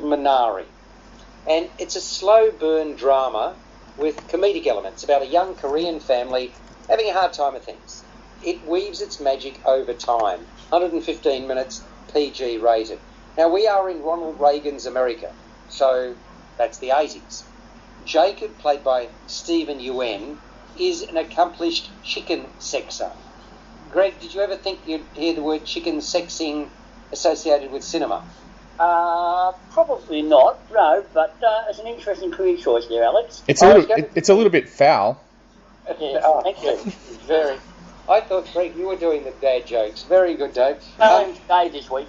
Minari. And it's a slow burn drama with comedic elements about a young Korean family having a hard time of things. It weaves its magic over time. 115 minutes, PG rated. Now, we are in Ronald Reagan's America, so that's the 80s. Jacob, played by Stephen Yuen, is an accomplished chicken sexer. Greg, did you ever think you'd hear the word chicken sexing associated with cinema? Probably not, no, but it's an interesting career choice there, Alex. It's a little bit foul. Yeah, thank you. Very. I thought, Greg, you were doing the dad jokes. Very good, Dave. Dave this week.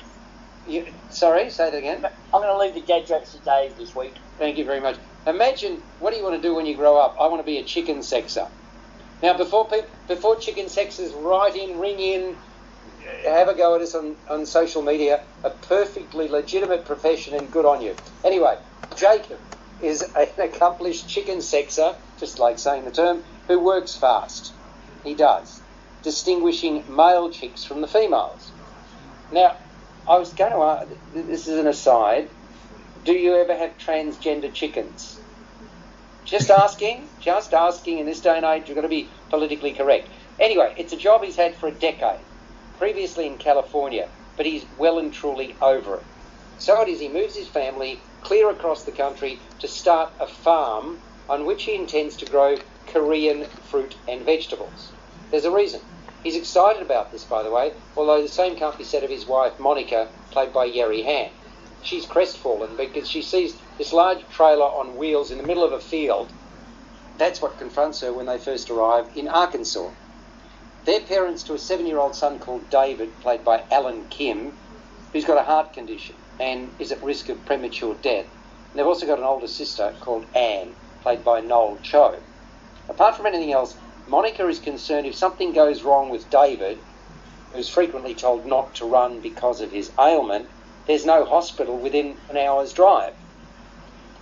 Sorry, say that again. I'm going to leave the dad jokes to Dave this week. Thank you very much. Imagine, what do you want to do when you grow up? I want to be a chicken sexer. Now, before chicken sexers write in, ring in, have a go at us on social media, a perfectly legitimate profession, and good on you. Anyway, Jacob is an accomplished chicken sexer, just like saying the term, who works fast. He does, distinguishing male chicks from the females. Now, I was going to ask, this is an aside, do you ever have transgender chickens? Just asking in this day and age, you've got to be politically correct. Anyway, it's a job he's had for a decade, previously in California, but he's well and truly over it. So it is, he moves his family clear across the country to start a farm on which he intends to grow Korean fruit and vegetables. There's a reason. He's excited about this, by the way, although the same can't be said of his wife, Monica, played by Yeri Han. She's crestfallen because she sees this large trailer on wheels in the middle of a field. That's what confronts her when they first arrive in Arkansas. They're parents to a 7-year-old son called David, played by Alan Kim, who's got a heart condition and is at risk of premature death. And they've also got an older sister called Anne, played by Noel Cho. Apart from anything else, Monica is concerned if something goes wrong with David, who's frequently told not to run because of his ailment, there's no hospital within an hour's drive.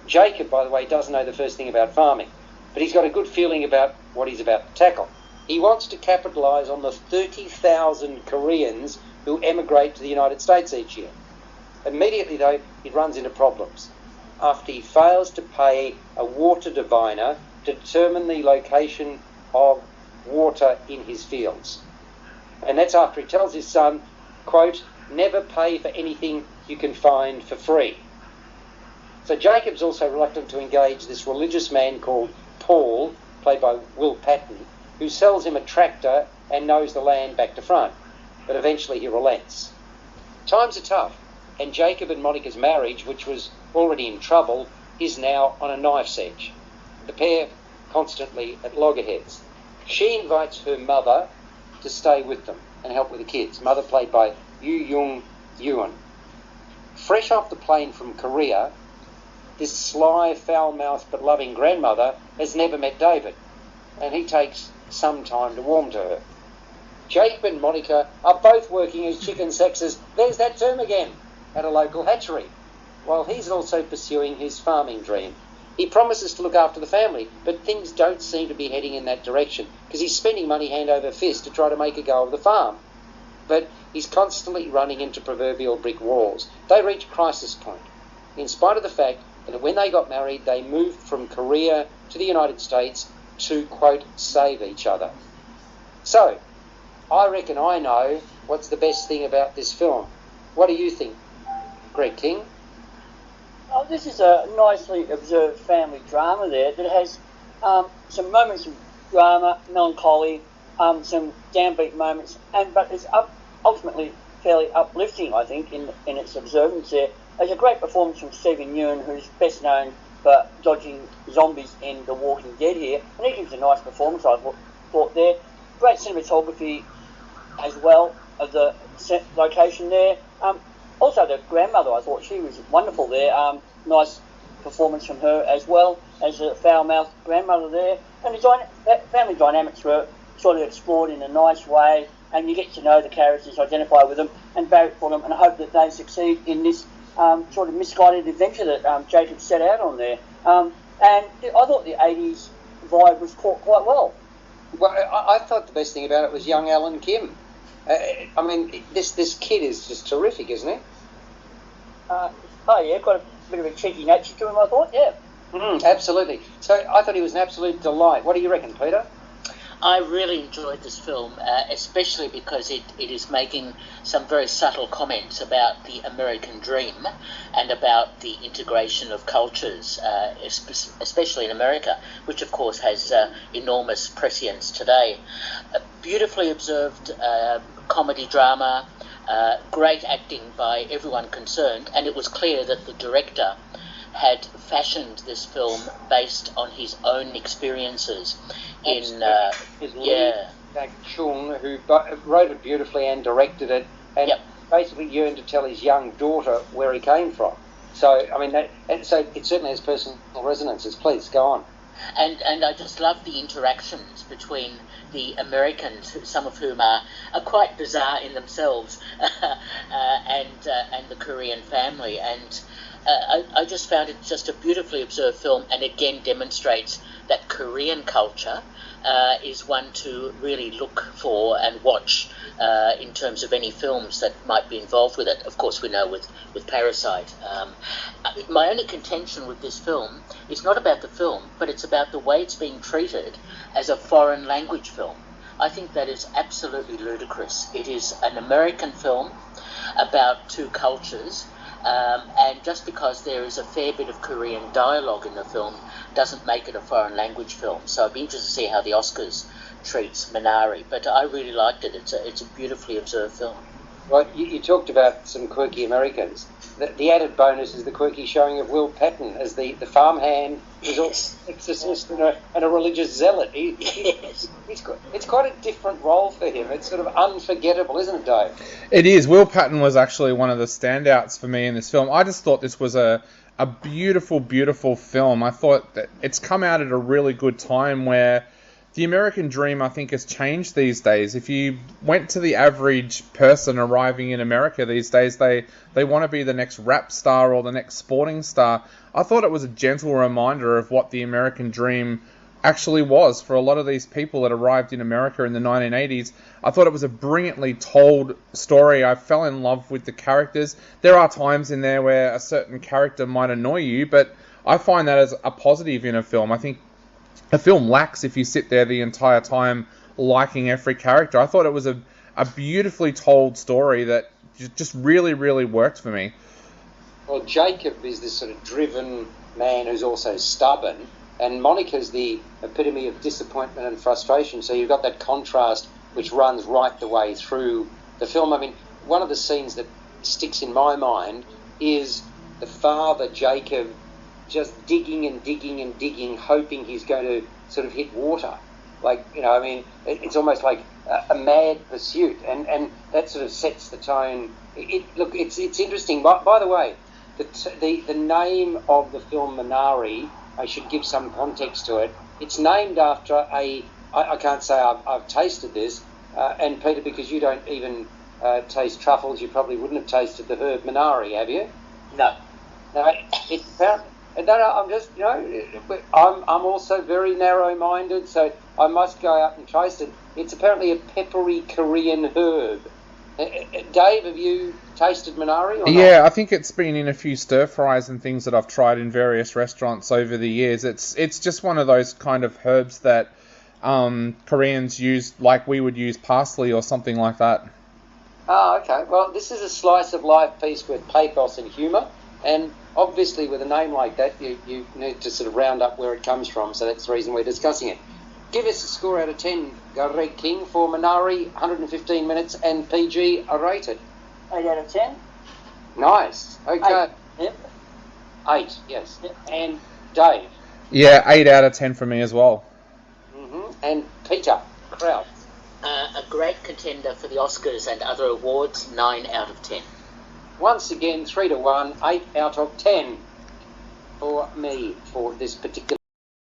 Jacob, by the way, doesn't know the first thing about farming, but he's got a good feeling about what he's about to tackle. He wants to capitalise on the 30,000 Koreans who emigrate to the United States each year. Immediately, though, he runs into problems after he fails to pay a water diviner to determine the location of water in his fields. And that's after he tells his son, quote, never pay for anything you can find for free. So Jacob's also reluctant to engage this religious man called Paul, played by Will Patton, who sells him a tractor and knows the land back to front. But eventually he relents. Times are tough, and Jacob and Monica's marriage, which was already in trouble, is now on a knife's edge. The pair constantly at loggerheads. She invites her mother to stay with them and help with the kids, mother played by Yoo Yoon. Fresh off the plane from Korea, this sly, foul-mouthed but loving grandmother has never met David, and he takes some time to warm to her. Jacob and Monica are both working as chicken sexers, there's that term again, at a local hatchery, while he's also pursuing his farming dream. He promises to look after the family, but things don't seem to be heading in that direction because he's spending money hand over fist to try to make a go of the farm. But he's constantly running into proverbial brick walls. They reach crisis point, in spite of the fact that when they got married, they moved from Korea to the United States to, quote, save each other. So, I reckon I know what's the best thing about this film. What do you think, Greg King? Oh, this is a nicely observed family drama there that has some moments of drama, melancholy, some downbeat moments, but it's ultimately fairly uplifting, I think, in its observance there. There's a great performance from Stephen Yeun, who's best known for dodging zombies in The Walking Dead here, and he gives a nice performance, I thought there. Great cinematography as well of the location there. Also, the grandmother, I thought she was wonderful there. Nice performance from her as well as the foul-mouthed grandmother there. And the family dynamics were sort of explored in a nice way, and you get to know the characters, identify with them, and vote for them, and I hope that they succeed in this sort of misguided adventure that Jacob set out on there. And I thought the 80s vibe was caught quite well. Well, I thought the best thing about it was young Alan Kim. I mean, this kid is just terrific, isn't he? Oh yeah, got bit of a cheeky nature to him, I thought, yeah. Absolutely. So I thought he was an absolute delight. What do you reckon, Peter? I really enjoyed this film, especially because it is making some very subtle comments about the American dream and about the integration of cultures, especially in America, which of course has enormous prescience today. Beautifully observed comedy drama, great acting by everyone concerned, and it was clear that the director had fashioned this film based on his own experiences. Jack Chung, who wrote it beautifully and directed it, and basically yearned to tell his young daughter where he came from. So, I mean, so it certainly has personal resonances. Please, go on. And I just love the interactions between the Americans, some of whom are quite bizarre in themselves, and the Korean family. And I just found it just a beautifully observed film, and again demonstrates that Korean culture is one to really look for and watch in terms of any films that might be involved with it. Of course, we know with Parasite. My only contention with this film is not about the film, but it's about the way it's being treated as a foreign language film. I think that is absolutely ludicrous. It is an American film about two cultures, and just because there is a fair bit of Korean dialogue in the film doesn't make it a foreign language film. So I'd be interested to see how the Oscars treats Minari, but I really liked it. It's a beautifully observed film. Well, you talked about some quirky Americans. The added bonus is the quirky showing of Will Patton as the farmhand, who's also an exorcist and a religious zealot. It's quite a different role for him. It's sort of unforgettable, isn't it, Dave? It is. Will Patton was actually one of the standouts for me in this film. I just thought this was a beautiful, beautiful film. I thought that it's come out at a really good time where the American dream, I think, has changed these days. If you went to the average person arriving in America these days, they want to be the next rap star or the next sporting star. I thought it was a gentle reminder of what the American dream actually was for a lot of these people that arrived in America in the 1980s. I thought it was a brilliantly told story. I fell in love with the characters. There are times in there where a certain character might annoy you, but I find that as a positive in a film. I think a film lacks if you sit there the entire time liking every character. I thought it was a beautifully told story that just really, really worked for me. Well, Jacob is this sort of driven man who's also stubborn, and Monica's the epitome of disappointment and frustration. So you've got that contrast which runs right the way through the film. I mean, one of the scenes that sticks in my mind is the father, Jacob, just digging and digging and digging, hoping he's going to sort of hit water. Like, you know, I mean, it's almost like a mad pursuit, and that sort of sets the tone. Look, it's interesting. By the way, the name of the film Minari, I should give some context to it. It's named after I can't say I've tasted this, and Peter, because you don't even taste truffles, you probably wouldn't have tasted the herb Minari, have you? No. No, it's apparently. No, I'm just, you know, I'm also very narrow-minded, so I must go out and taste it. It's apparently a peppery Korean herb. Dave, have you tasted Minari or Yeah, not? I think it's been in a few stir-fries and things that I've tried in various restaurants over the years. It's just one of those kind of herbs that Koreans use like we would use parsley or something like that. Oh, okay. Well, this is a slice-of-life piece with pathos and humour, and obviously with a name like that, you need to sort of round up where it comes from, so that's the reason we're discussing it. Give us a score out of 10, Greg King, for Minari, 115 minutes, and PG, rated. 8 out of 10. Nice. Okay. 8. Yep. 8, yes. Yep. And Dave. Yeah, 8 out of 10 for me as well. And Peter Krausz. A great contender for the Oscars and other awards, 9 out of 10. Once again, 3-1, 8 out of 10 for me for this particular